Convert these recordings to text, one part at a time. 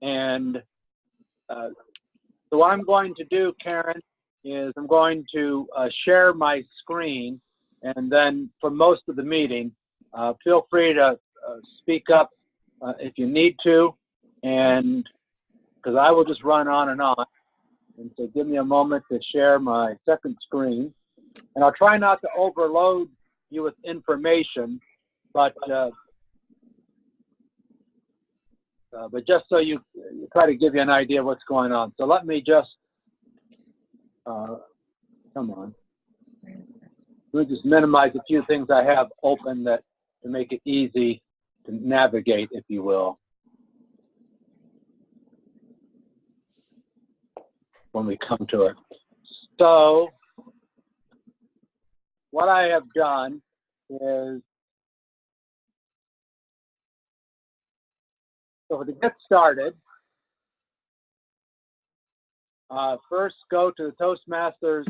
And so what I'm going to do, Karen, is I'm going to share my screen, and then for most of the meeting, feel free to speak up if you need to, and because I will just run on and on. And so give me a moment to share my second screen. And I'll try not to overload you with information, but just so you try to give you an idea of what's going on. So let me just, come on. Let me just minimize a few things I have open that to make it easy to navigate, if you will, when we come to it. So what I have done is, so to get started, first go to the Toastmasters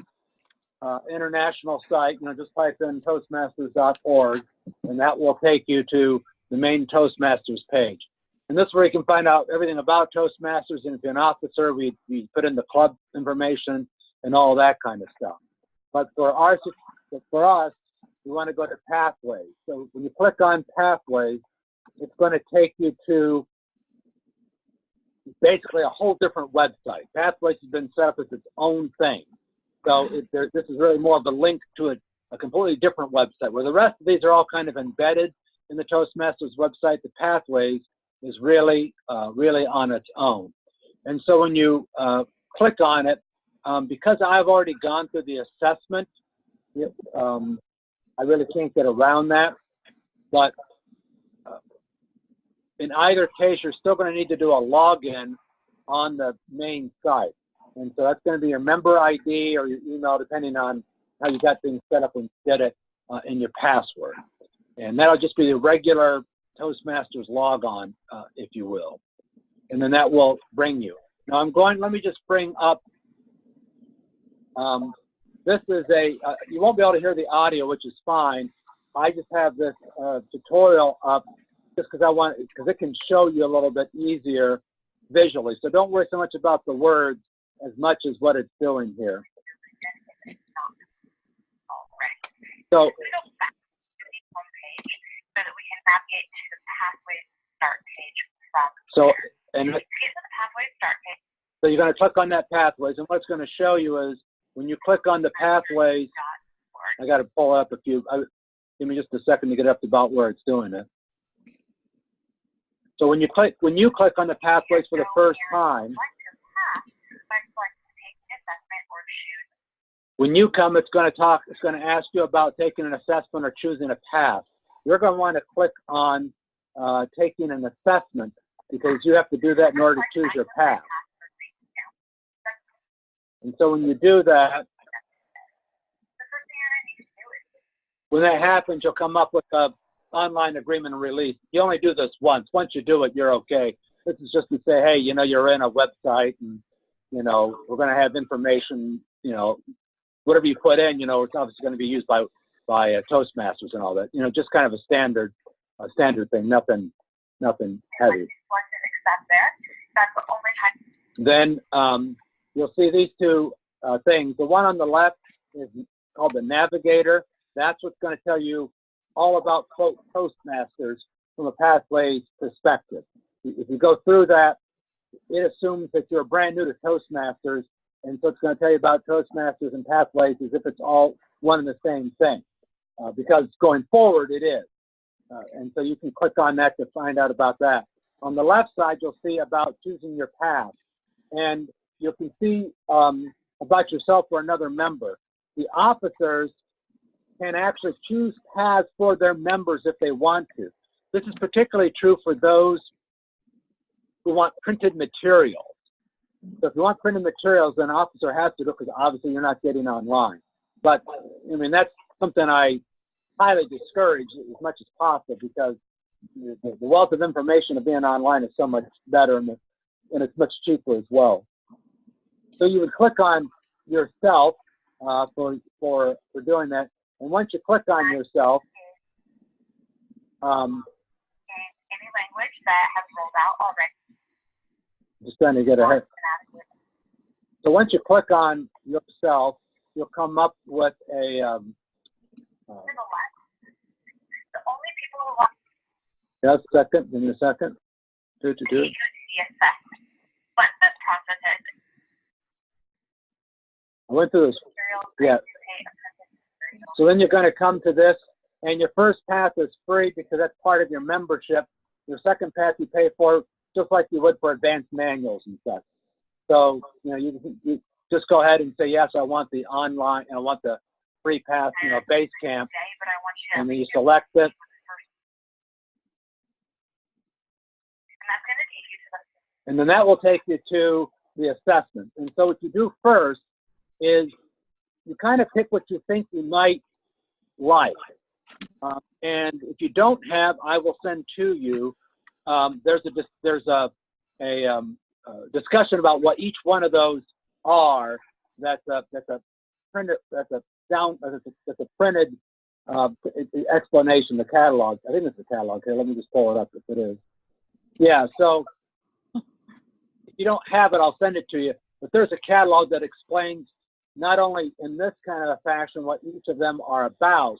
international site. Just type in toastmasters.org, and that will take you to the main Toastmasters page. And this is where you can find out everything about Toastmasters, and if you're an officer, we put in the club information and all that kind of stuff. But for us, we want to go to Pathways. So when you click on Pathways, it's going to take you to basically a whole different website. Pathways has been set up as its own thing. So this is really more of a link to a completely different website, where the rest of these are all kind of embedded in the Toastmasters website. The Pathways is really, really on its own. And so when you click on it, because I've already gone through the assessment, I really can't get around that. But in either case, you're still going to need to do a login on the main site. And so that's going to be your member ID or your email, depending on how you got things set up when you did it, and your password. And that'll just be the regular Toastmasters logon, if you will. And then that will bring you. Now let me just bring up, this is you won't be able to hear the audio, which is fine. I just have this tutorial up just because it can show you a little bit easier visually. So don't worry so much about the words as much as what it's doing here. So So you're going to click on that Pathways, and what it's going to show you is when you click on the Pathways, I got to pull up a few. Give me just a second to get up to about where it's doing it. So when you click on the Pathways for the first time, when you come, it's going to ask you about taking an assessment or choosing a path. You're going to want to click on taking an assessment, because you have to do that in order to choose your path. And so when you do that, when that happens, you'll come up with an online agreement and release. You only do this once. Once you do it, you're okay. This is just to say, hey, you're in a website, and, we're going to have information, whatever you put in, it's obviously going to be used by Toastmasters and all that. Just kind of a standard thing, nothing heavy. Then you'll see these two things. The one on the left is called the Navigator. That's what's going to tell you all about Toastmasters from a Pathways perspective. If you go through that, it assumes that you're brand new to Toastmasters, and so it's going to tell you about Toastmasters and Pathways as if it's all one and the same thing, because going forward it is. And so you can click on that to find out about that. On the left side, you'll see about choosing your path, and you can see about yourself or another member. The officers can actually choose paths for their members if they want to. This is particularly true for those who want printed materials. So if you want printed materials, then an officer has to do it, because obviously you're not getting online. But that's something I highly discourage as much as possible, because the wealth of information of being online is so much better, and it's much cheaper as well. So you would click on yourself for doing that, and once you click on yourself, in any language that has rolled out already. trying to get ahead. So once you click on yourself, you'll come up with a just a second, give me a second. Do. I went through this. Yeah. So then you're going to come to this, and your first path is free because that's part of your membership. Your second path you pay for, just like you would for advanced manuals and stuff. So, you know, you just go ahead and say, yes, I want the online, and I want the free path, you know, base camp. And then you select it. And then that will take you to the assessment. And so what you do first is you kind of pick what you think you might like. And if you don't have, I will send to you. There's a discussion about what each one of those are. That's a printed printed explanation. The catalog. I think it's the catalog here. Let me just pull it up if it is. Yeah. So if you don't have it, I'll send it to you. But there's a catalog that explains not only in this kind of a fashion what each of them are about,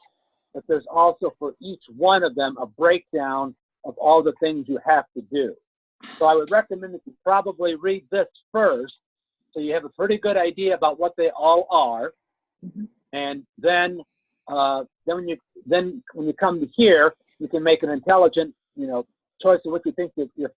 but there's also for each one of them a breakdown of all the things you have to do. So I would recommend that you probably read this first, so you have a pretty good idea about what they all are. And then when you come to here, you can make an intelligent, you know, choice of what you think your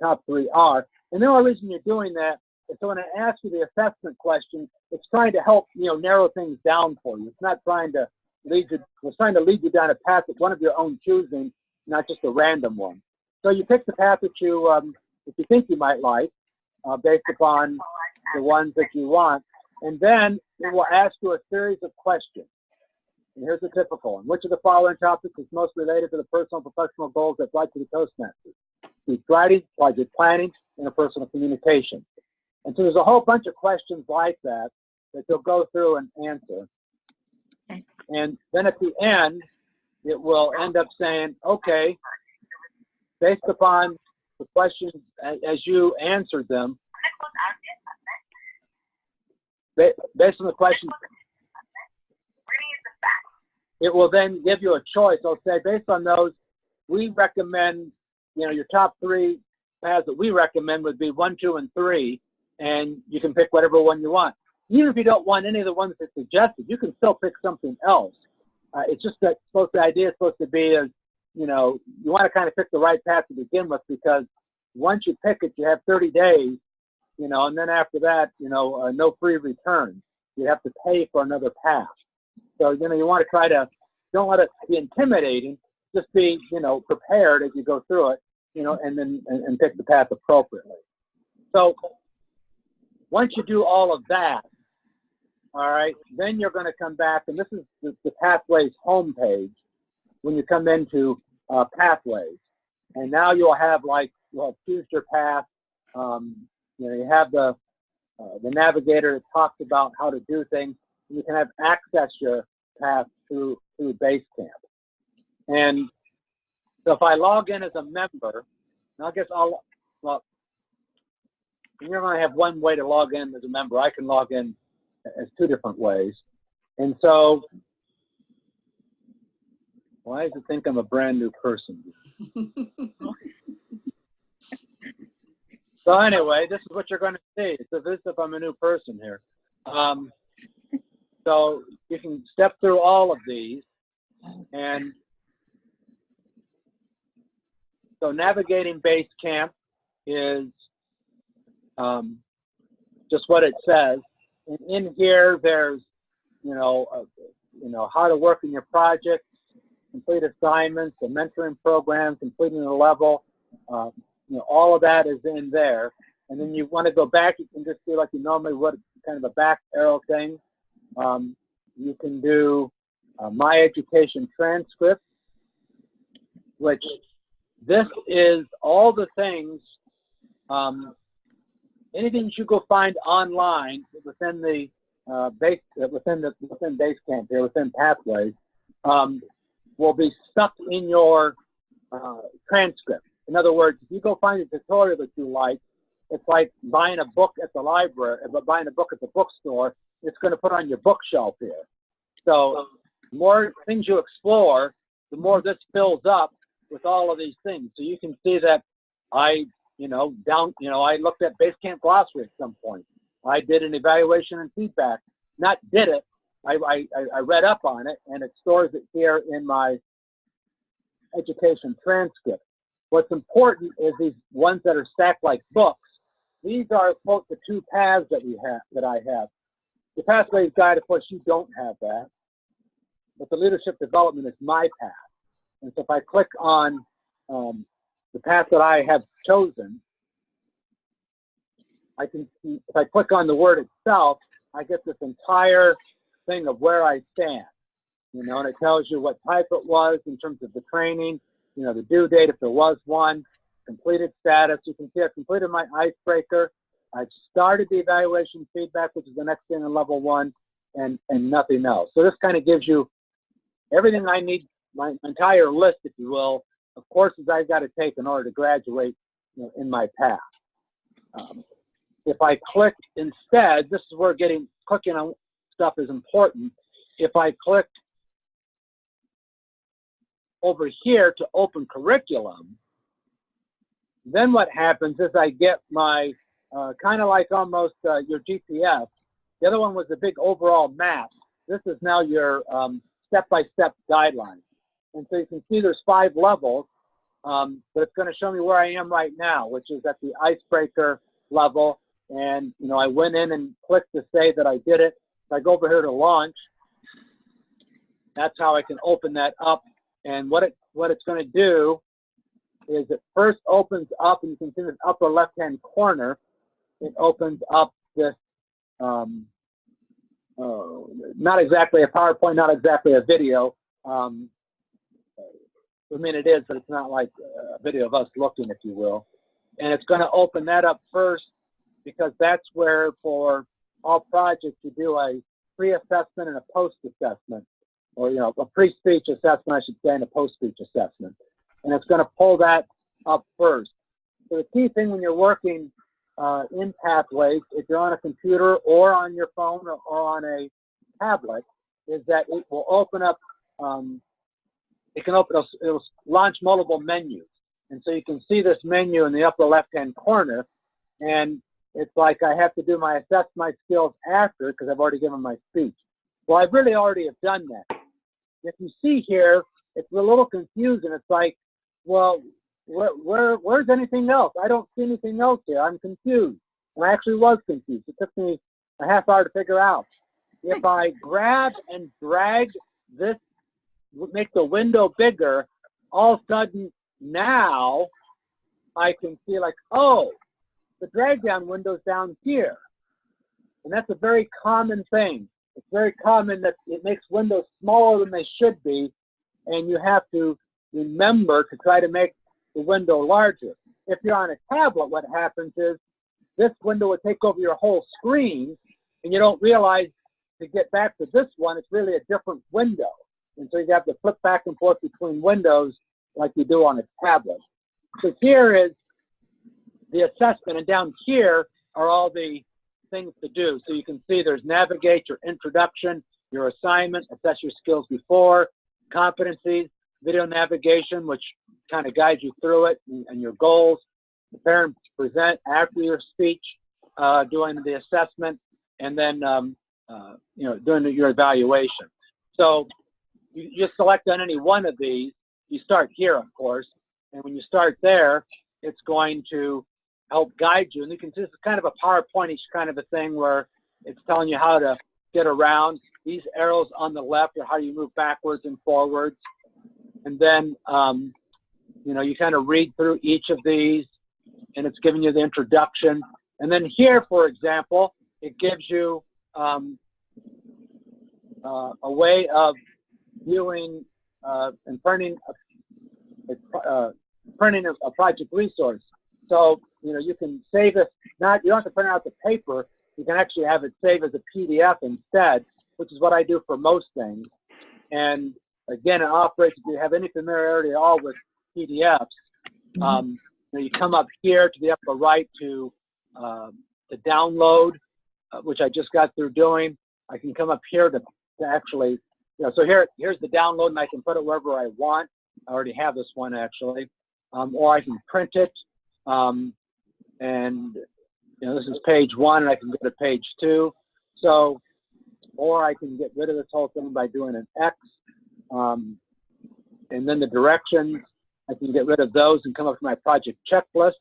top three are. And the only reason you're doing that is so when I ask you the assessment question, it's trying to help, you know, narrow things down for you. It's not trying to lead you down a path of one of your own choosing, not just a random one. So you pick the path that you think you might like, based upon the ones that you want, and then it will ask you a series of questions. And here's a typical one: which of the following topics is most related to the personal and professional goals that apply to the Toastmasters? Speech writing, project planning, interpersonal communication. And so there's a whole bunch of questions like that you'll go through and answer. And then at the end, it will end up saying, okay, based upon the questions as you answered them, based on the questions, it will then give you a choice. It'll say, based on those, we recommend, you know, your top three paths that we recommend would be 1, 2, and 3, and you can pick whatever one you want. Even if you don't want any of the ones that suggested, you can still pick something else. It's just that the idea is supposed to be is, you know, you want to kind of pick the right path to begin with, because once you pick it, you have 30 days, you know, and then after that, you know, no free returns. You have to pay for another path. So, you know, you want to try to, don't let it be intimidating, just be, you know, prepared as you go through it, you know, and then and pick the path appropriately. So once you do all of that, all right, then you're going to come back, and this is the Pathways homepage. When you come into Pathways, and now you'll have choose your path. You know, you have the navigator that talks about how to do things. And you can have access your path through Basecamp. And so if I log in as a member, and I guess you're going to have one way to log in as a member. I can log in as 2 different ways. And so, why does it think I'm a brand new person? So anyway, this is what you're going to see. So this is if I'm a new person here. So you can step through all of these. And so navigating Basecamp is just what it says. And in here, there's, you know, how to work in your project, complete assignments, a mentoring program, completing a level, you know, all of that is in there. And then you want to go back, you can just do like you normally would, kind of a back arrow thing. You can do My Education Transcript, which this is all the things, anything you go find online within the within Basecamp here, within Pathways, will be stuck in your transcript. In other words, if you go find a tutorial that you like, it's like buying a book at the library, but buying a book at the bookstore. It's going to put on your bookshelf here. So the more things you explore, the more this fills up with all of these things. So you can see that I looked at Basecamp Glossary at some point. I did an evaluation and feedback. Not did it. I read up on it, and it stores it here in my education transcript. What's important is these ones that are stacked like books. These are, quote, the two paths that I have. The Pathways Guide, of course, you don't have that. But the leadership development is my path. And so if I click on the path that I have chosen, I can see, if I click on the word itself, I get this entire thing of where I stand, and it tells you what type it was in terms of the training, the due date if there was one, completed status. You can see I completed my icebreaker. I've started the evaluation feedback, which is the next thing in level 1, and nothing else. So this kind of gives you everything I need, my entire list, if you will, of courses I've got to take in order to graduate in my path. If I click instead, this is where clicking on stuff is important. If I click over here to open curriculum, then what happens is I get my, kind of like almost your GPS. The other one was a big overall map. This is now your step-by-step guidelines. And so you can see there's 5 levels, but it's going to show me where I am right now, which is at the icebreaker level. And, I went in and clicked to say that I did it. If I go over here to launch, that's how I can open that up. And what it's going to do is it first opens up, and you can see this upper left-hand corner, it opens up this, not exactly a PowerPoint, not exactly a video. It is, but it's not like a video of us looking, if you will. And it's going to open that up first, because that's where, for all projects, you do a pre-assessment and a post-assessment, or, a pre-speech assessment, I should say, and a post-speech assessment. And it's going to pull that up first. So the key thing when you're working in Pathways, if you're on a computer or on your phone or on a tablet, is that it will open up, it'll launch multiple menus. And so you can see this menu in the upper left-hand corner, and it's like I have to do my assess my skills after, because I've already given my speech. Well, I really already have done that. If you see here, it's a little confusing. It's like, well, where's anything else? I don't see anything else here. I'm confused. And I actually was confused. It took me a half hour to figure out. If I grab and drag this, make the window bigger, all of a sudden now I can see like, oh, the drag down window's down here. And that's a very common thing. It's very common that it makes windows smaller than they should be, and you have to remember to try to make the window larger. If you're on a tablet, what happens is this window will take over your whole screen, and you don't realize to get back to this one, it's really a different window. And so you have to flip back and forth between windows like you do on a tablet. So here is the assessment, and down here are all the things to do. So you can see there's navigate, your introduction, your assignment, assess your skills before, competencies, video navigation, which kind of guides you through it, and your goals, prepare and present after your speech, doing the assessment, and then doing your evaluation. So you just select on any one of these. You start here, of course, and when you start there, it's going to help guide you. And you can see this is kind of a PowerPoint-ish kind of a thing where it's telling you how to get around. These arrows on the left are how you move backwards and forwards. And then, you kind of read through each of these, and it's giving you the introduction. And then here, for example, it gives you a way of viewing and printing a project resource. So, you can save it. You don't have to print out the paper. You can actually have it saved as a PDF instead, which is what I do for most things. And again, it operates, if you have any familiarity at all with PDFs, you come up here to the upper right to to download, which I just got through doing. I can come up here to actually, so here's the download, and I can put it wherever I want. I already have this one actually, or I can print it, and this is page 1, and I can go to page 2. So, or I can get rid of this whole thing by doing an X, and then the directions, I can get rid of those and come up to my project checklist.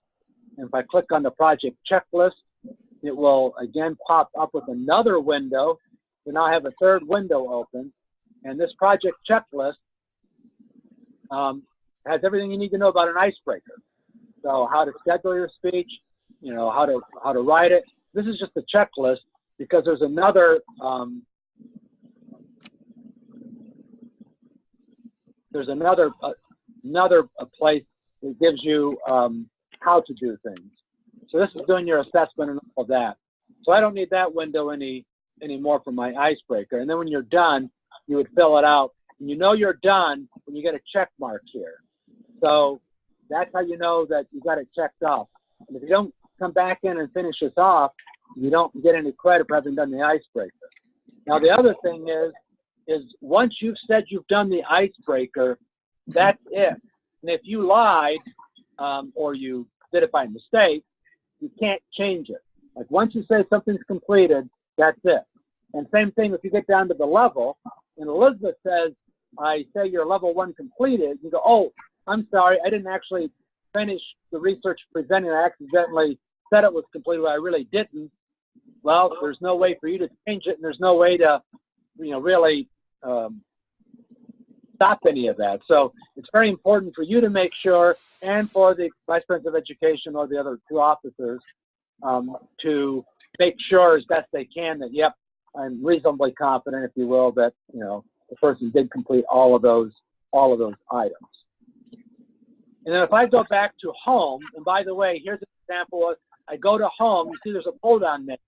And if I click on the project checklist, it will again pop up with another window. So now I have a third window open, and this project checklist has everything you need to know about an icebreaker. So how to schedule your speech, how to write it. This is just a checklist because there's another place that gives you how to do things. So this is doing your assessment and all of that. So I don't need that window anymore for my icebreaker. And then when you're done, you would fill it out. And you know you're done when you get a check mark here. So that's how you know that you got it checked off. And if you don't come back in and finish this off, you don't get any credit for having done the icebreaker. Now the other thing is once you've said you've done the icebreaker, that's it. And if you lied or you did it by mistake, you can't change it. Like once you say something's completed, that's it. And same thing if you get down to the level, and Elizabeth says, I say you're level 1 completed, you go, oh, I'm sorry, I didn't actually finish the research presenting. I accidentally said it was completed, but I really didn't. Well, there's no way for you to change it, and there's no way to, really stop any of that. So it's very important for you to make sure, and for the Vice President of Education or the other 2 officers, to make sure as best they can that, yep, I'm reasonably confident, if you will, that the person did complete all of those items. And then if I go back to home, and by the way, here's an example of, I go to home, you see there's a pull-down menu.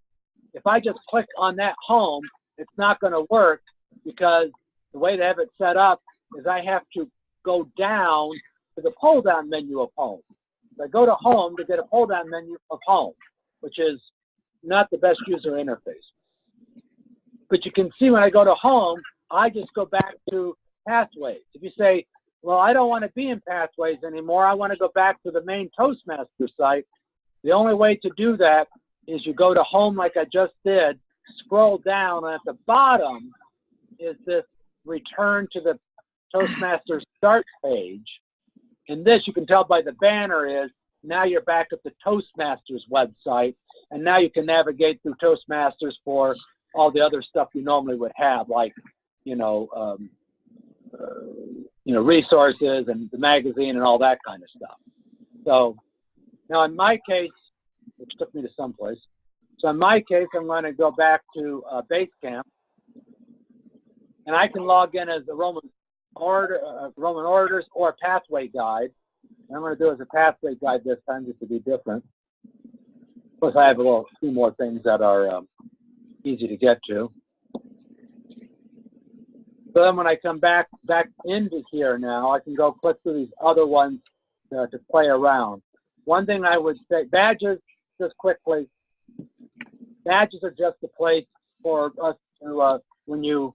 If I just click on that home, it's not going to work because the way they have it set up is I have to go down to the pull-down menu of home. So I go to home to get a pull-down menu of home, which is not the best user interface. But you can see when I go to home, I just go back to Pathways. If you say, well, I don't want to be in Pathways anymore, I want to go back to the main Toastmasters site, the only way to do that is you go to home like I just did, scroll down, and at the bottom is this return to the Toastmasters start page. And this, you can tell by the banner, is now you're back at the Toastmasters website, and now you can navigate through Toastmasters for all the other stuff you normally would have, like, resources and the magazine and all that kind of stuff. So now in my case, which took me to someplace, so in my case, I'm going to go back to Basecamp, and I can log in as the Roman Orators or Pathway Guide. And I'm going to do it as a Pathway Guide this time just to be different. Plus, I have a few more things that are easy to get to. So then when I come back into here now, I can go click through these other ones to play around. One thing I would say, badges, just quickly, badges are just a place for us to, when you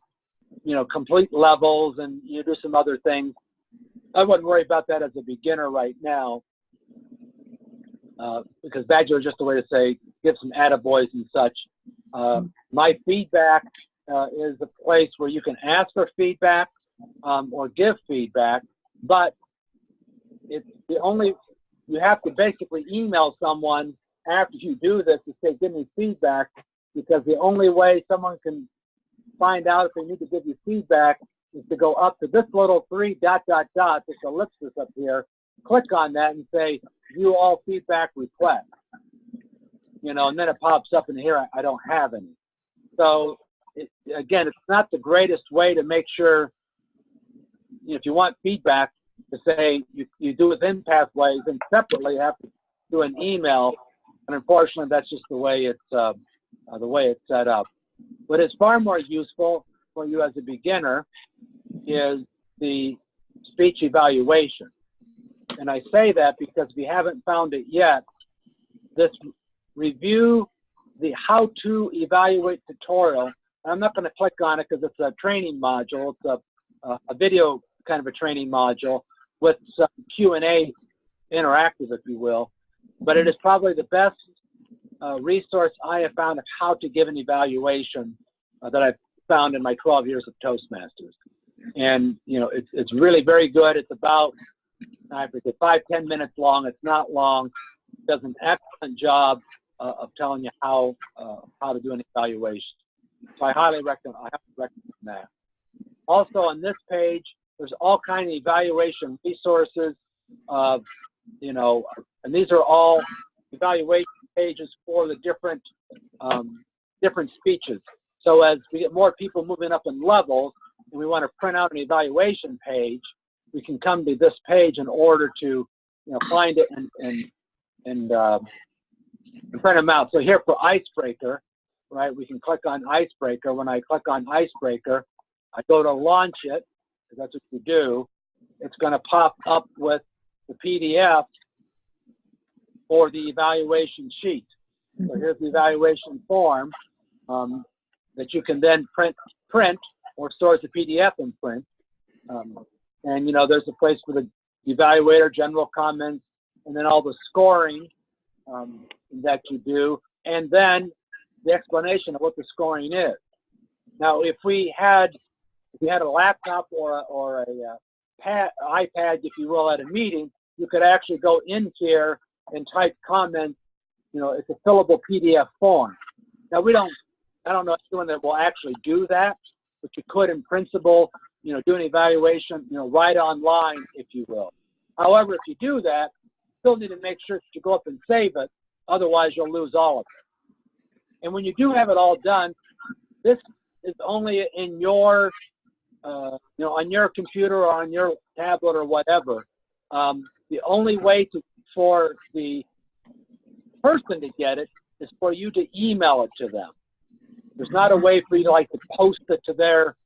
complete levels and you do some other things. I wouldn't worry about that as a beginner right now, because badges are just a way to say, give some attaboys and such. My feedback is a place where you can ask for feedback or give feedback, but it's you have to basically email someone after you do this to say, give me feedback, because the only way someone can find out if they need to give you feedback is to go up to this little 3 ... this ellipsis up here, click on that and say, view all feedback requests. And then it pops up in here, I don't have any. So again, it's not the greatest way to make sure, if you want feedback, to say you do within Pathways and separately you have to do an email. And unfortunately, that's just the way it's set up. What is far more useful for you as a beginner is the speech evaluation. And I say that because if you haven't found it yet, this review the how to evaluate tutorial. I'm not going to click on it because it's a training module. It's a video kind of a training module with some Q&A interactive, if you will. But it is probably the best resource I have found of how to give an evaluation that I've found in my 12 years of Toastmasters. And, you know, it's really very good. It's about, I forget, 5-10 minutes long. It's not long. It does an excellent job of telling you how to do an evaluation. So I highly recommend that. Also on this page, there's all kinds of evaluation resources, you know, and these are all evaluation pages for the different speeches. So as we get more people moving up in levels and we want to print out an evaluation page, we can come to this page in order to, you know, find it and print them out. So here for Icebreaker, right, we can click on Icebreaker. When I click on Icebreaker, I go to launch it, because that's what you do. It's going to pop up with the PDF for the evaluation sheet. So here's the evaluation form that you can then print or store as a PDF and print. And, you know, there's a place for the evaluator, general comments, and then all the scoring that you do, and then the explanation of what the scoring is. Now, if we had a laptop or a iPad, if you will, at a meeting, you could actually go in here and type comments. You know, it's a fillable PDF form. Now, I don't know if anyone that will actually do that, but you could, in principle, you know, do an evaluation, you know, right online, if you will. However, if you do that, you still need to make sure that you go up and save it. Otherwise, you'll lose all of it. And when you do have it all done, this is only in your, you know, on your computer or on your tablet or whatever. The only way for the person to get it is for you to email it to them. There's not a way for you to like to post it to their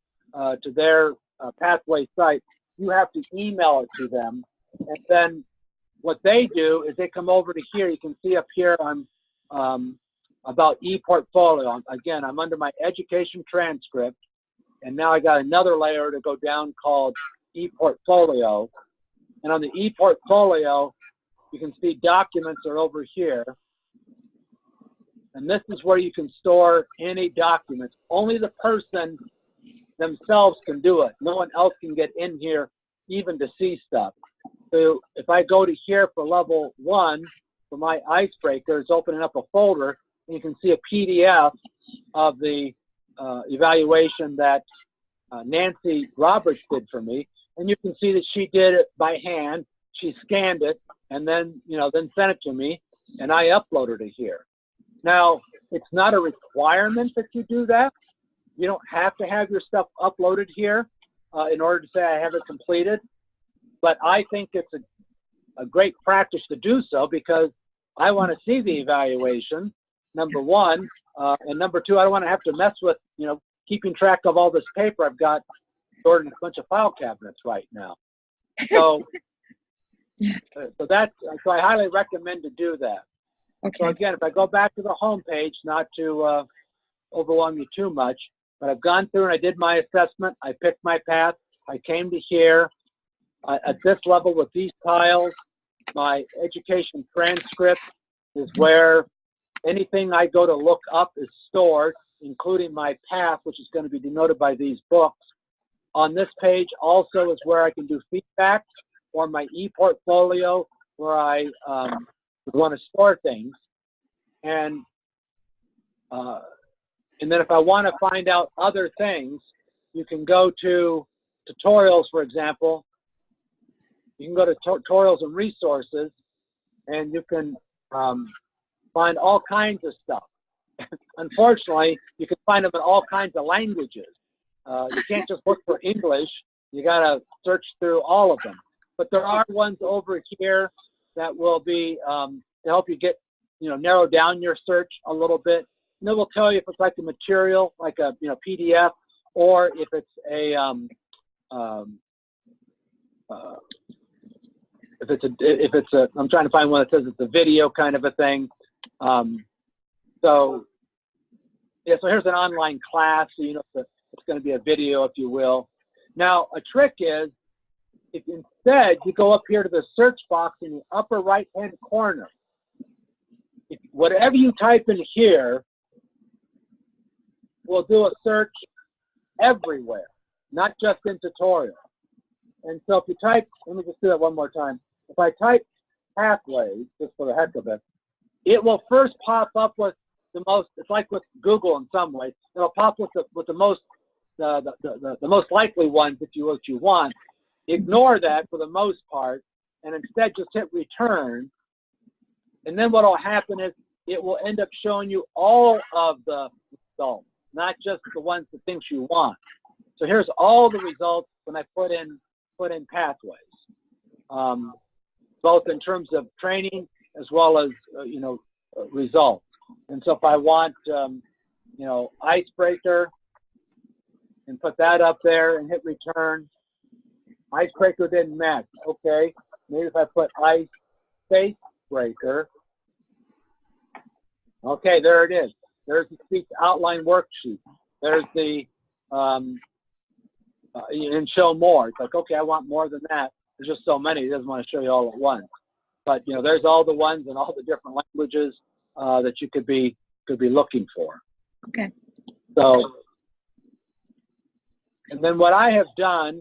Pathway site. You have to email it to them, and then what they do is they come over to here. You can see up here on about ePortfolio. Again, I'm under my education transcript, and now I got another layer to go down called ePortfolio. And on the ePortfolio, you can see documents are over here. And this is where you can store any documents. Only the person themselves can do it. No one else can get in here even to see stuff. So if I go to here for level 1, for my Icebreaker, it's opening up a folder, and you can see a PDF of the evaluation that Nancy Roberts did for me. And you can see that she did it by hand. She scanned it and then, you know, then sent it to me, and I uploaded it here. Now, it's not a requirement that you do that. You don't have to have your stuff uploaded here in order to say I have it completed. But I think it's a great practice to do so, because I want to see the evaluation, number one. And number two, I don't want to have to mess with, you know, keeping track of all this paper I've got stored in a bunch of file cabinets right now. So, so I highly recommend to do that. Okay. So again, if I go back to the home page, not to overwhelm you too much, but I've gone through and I did my assessment. I picked my path. I came to here. At this level with these tiles, my education transcript is where anything I go to look up is stored, including my path, which is going to be denoted by these books. On this page also is where I can do feedback, or my ePortfolio, where I want to store things. And then if I want to find out other things, you can go to tutorials, for example. You can go to tutorials and resources, and you can find all kinds of stuff. Unfortunately, you can find them in all kinds of languages. You can't just look for English. You got to search through all of them. But there are ones over here that will be to help you get, narrow down your search a little bit. And it will tell you if it's like a material, like a PDF, or if it's a I'm trying to find one that says it's a video kind of a thing. So, yeah, so here's an online class. So you know it's going to be a video, if you will. Now, a trick is, if instead you go up here to the search box in the upper right-hand corner, whatever you type in here will do a search everywhere, not just in tutorial. And so if you type, let me just do that one more time. If I type pathways, just for the heck of it, it will first pop up with the most, it's like with Google in some ways, it'll pop with the most, the most likely ones if you what you want. Ignore that for the most part, and instead just hit return. And then what will happen is it will end up showing you all of the results, not just the ones, the things you want. So here's all the results when I put in pathways, both in terms of training as well as results. And so if I want icebreaker, and put that up there and hit return. Icebreaker didn't match. Okay, maybe if I put ice space breaker. Okay, there it is. There's the speech outline worksheet. There's the and show more. It's like, okay, I want more than that. There's just so many. He doesn't want to show you all at once. But there's all the ones and all the different languages that you could be looking for. Okay. So, and then what I have done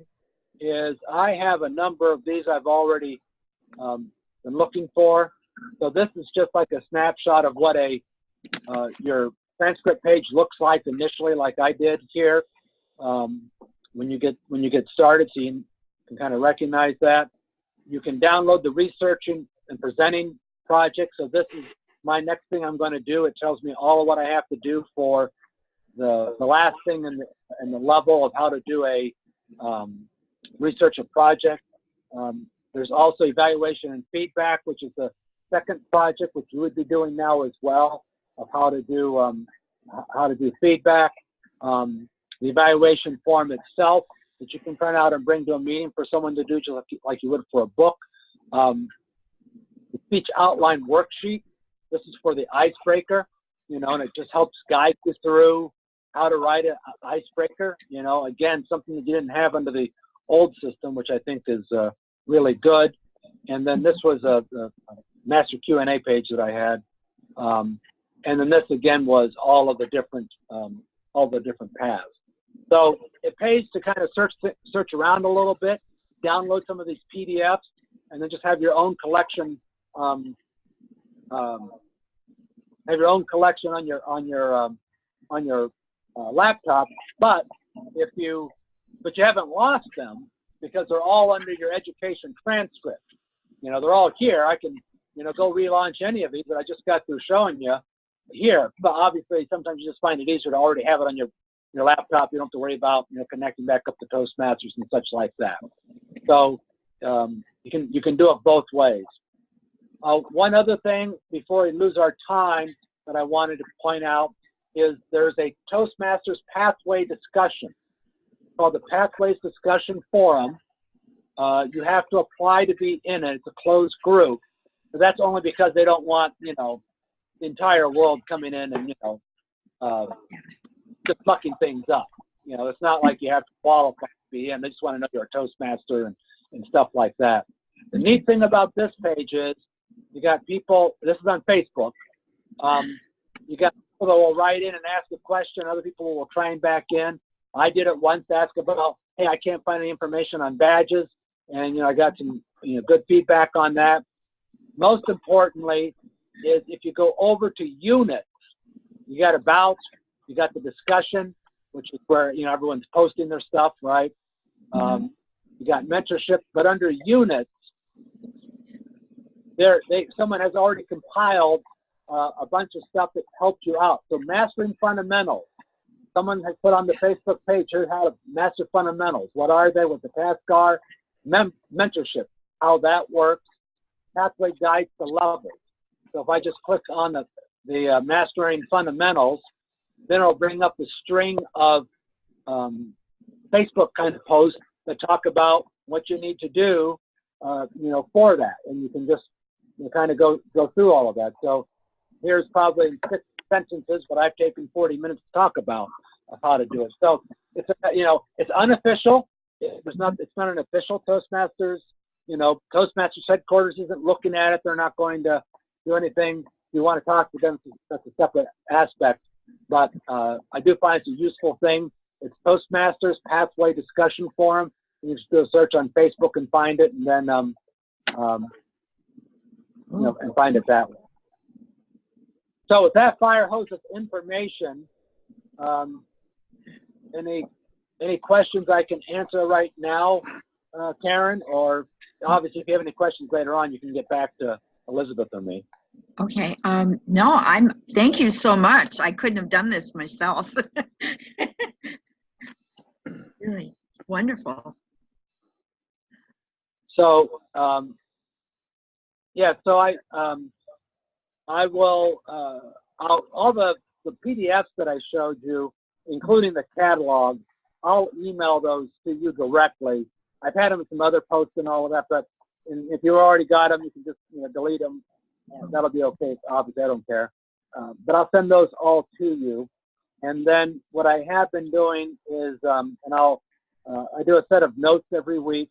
is I have a number of these I've already been looking for. So this is just like a snapshot of what your transcript page looks like initially, like I did here. When you get started, so you can kind of recognize that. You can download the researching and presenting project. So this is my next thing I'm going to do. It tells me all of what I have to do for the last thing in the level of how to do a research a project. There's also evaluation and feedback, which is the second project, which you would be doing now as well, of how to do feedback. The evaluation form itself that you can print out and bring to a meeting for someone to do, just like you would for a book. The speech outline worksheet. This is for the icebreaker, and it just helps guide you through how to write an icebreaker. Again, something that you didn't have under the old system, which I think is really good. And then this was a master Q&A page that I had. And then this again was all the different paths. So it pays to kind of search around a little bit, download some of these PDFs, and then just have your own collection. Have your own collection on your laptop. But you haven't lost them because they're all under your education transcript. They're all here. I can go relaunch any of these that I just got through showing you here. But obviously, sometimes you just find it easier to already have it on your laptop. You don't have to worry about connecting back up to Toastmasters and such like that. So you can do it both ways. One other thing before we lose our time that I wanted to point out is there's a Toastmasters pathway discussion called the Pathways Discussion Forum. You have to apply to be in it. It's a closed group. But that's only because they don't want the entire world coming in and just mucking things up. It's not like you have to qualify to be in. They just want to know you're a Toastmaster and stuff like that. The neat thing about this page is you got people. This is on Facebook. You got people that will write in and ask a question. Other people will chime back in. I did it once to ask about, hey, I can't find any information on badges, and I got some good feedback on that. Most importantly is if you go over to units, you got about, you got the discussion, which is where everyone's posting their stuff, right? You got mentorship, but under units, someone has already compiled a bunch of stuff that helped you out. So mastering fundamentals. Someone has put on the Facebook page, here's how to master fundamentals. What are they? What the tasks are? Mentorship, how that works. Pathway guides to levels. So if I just click on the mastering fundamentals, then it'll bring up the string of Facebook kind of posts that talk about what you need to do, for that. And you can just kind of go through all of that. So here's probably sentences, but I've taken 40 minutes to talk about how to do it. So it's, it's unofficial. It's not an official Toastmasters. Toastmasters headquarters isn't looking at it. They're not going to do anything. If you want to talk to them, that's a separate aspect. But I do find it's a useful thing. It's Toastmasters Pathway Discussion Forum. You just do a search on Facebook and find it, and then and find it that way. So with that fire hose of information, any questions I can answer right now, Karen? Or obviously, if you have any questions later on, you can get back to Elizabeth or me. Okay. No, thank you so much. I couldn't have done this myself. Really wonderful. So, yeah, so I will, all the PDFs that I showed you, including the catalog, I'll email those to you directly. I've had them in some other posts and all of that, but if you already got them, you can just delete them. That'll be okay. Obviously, I don't care. But I'll send those all to you. And then what I have been doing is, I do a set of notes every week,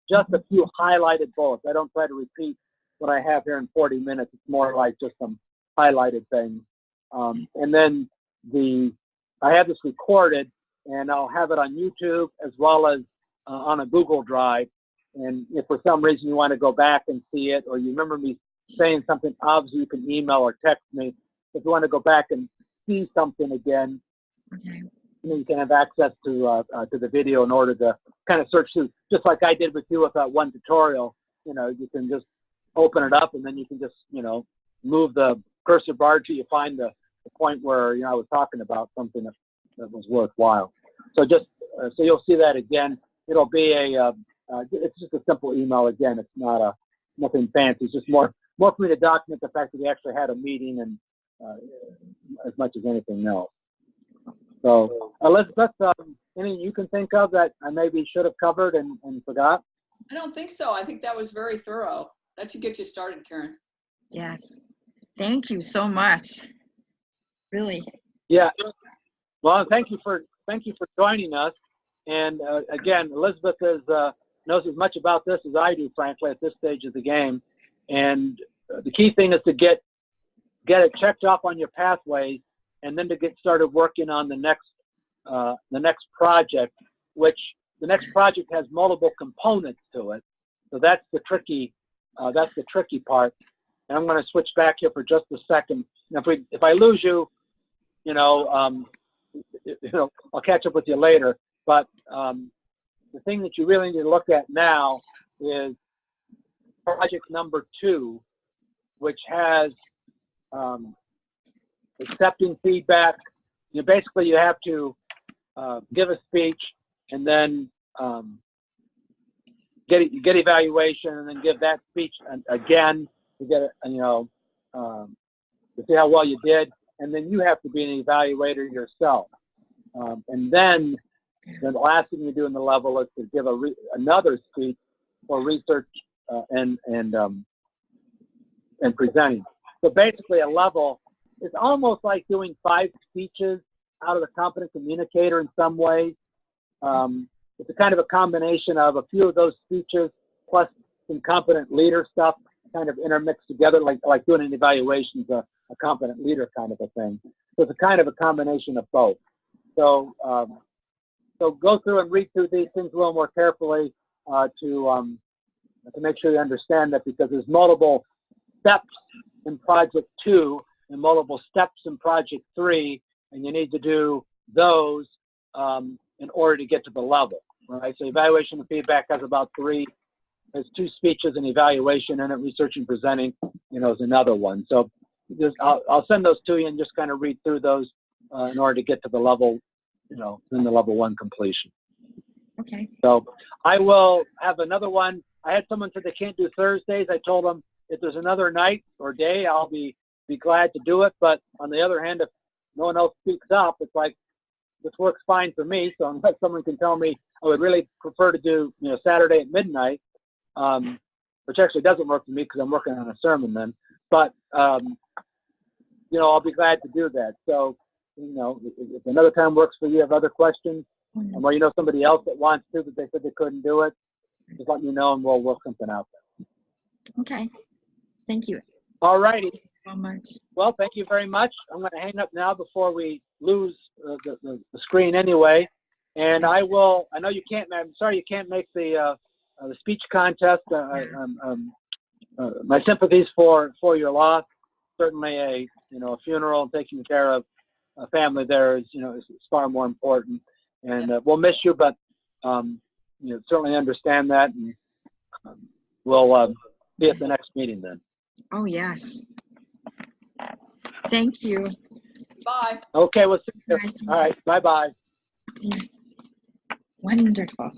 just a few highlighted bullets. I don't try to repeat what I have here in 40 minutes. It's more like just some highlighted things. And then I have this recorded, and I'll have it on YouTube as well as on a Google Drive. And if for some reason you want to go back and see it, or you remember me saying something, obviously you can email or text me. If you want to go back and see something again, okay, you can have access to the video in order to kind of search through, just like I did with you with that one tutorial. You can just open it up, and then you can just move the cursor bar till you find the point where I was talking about something that was worthwhile. So just so you'll see that again. It'll be it's just a simple email again. It's not nothing fancy. It's just more for me to document the fact that we actually had a meeting, and as much as anything else. So Elizabeth, anything you can think of that I maybe should have covered and forgot? I don't think so. I think that was very thorough. That should get you started, Karen. Yes. Thank you so much. Really. Yeah. Well, thank you for joining us. And again, Elizabeth knows as much about this as I do, frankly, at this stage of the game. And the key thing is to get it checked off on your pathways, and then to get started working on the next project, which the next project has multiple components to it. So that's the tricky part. And I'm going to switch back here for just a second. And if I lose you, I'll catch up with you later. But the thing that you really need to look at now is project number 2, which has accepting feedback. Basically, you have to give a speech, and then get evaluation, and then give that speech again to get it, to see how well you did, and then you have to be an evaluator yourself. And then the last thing you do in the level is to give another speech for research and presenting. So basically, a level is almost like doing 5 speeches out of the competent communicator in some ways. It's a kind of a combination of a few of those speeches plus some competent leader stuff, kind of intermixed together, like doing an evaluation is a competent leader kind of a thing. So it's a kind of a combination of both. So so go through and read through these things a little more carefully to make sure you understand that, because there's multiple steps in project 2 and multiple steps in project 3, and you need to do those in order to get to the level, right? So evaluation and feedback has about 3. There's 2 speeches and evaluation, and research and presenting, is another one. So I'll send those to you and just kind of read through those in order to get to the level, in the level 1 completion. Okay. So I will have another one. I had someone said they can't do Thursdays. I told them if there's another night or day, I'll be glad to do it. But on the other hand, if no one else speaks up, it's like, this works fine for me. So unless someone can tell me I would really prefer to do, Saturday at midnight, which actually doesn't work for me because I'm working on a sermon then. But, I'll be glad to do that. So, if another time works for you, have other questions, and you know somebody else that wants to, but they said they couldn't do it, just let me know and we'll work something out. Okay. Thank you All righty. so much. Well, thank you very much. I'm going to hang up now before we lose the screen anyway. And I know you can't, I'm sorry you can't make the speech contest. My sympathies for your loss. Certainly a funeral and taking care of a family there is far more important. And we'll miss you, but certainly understand that. And we'll see you at the next meeting then. Oh, yes. Thank you. Bye. Okay, we'll see you. All right, bye-bye. Wonderful.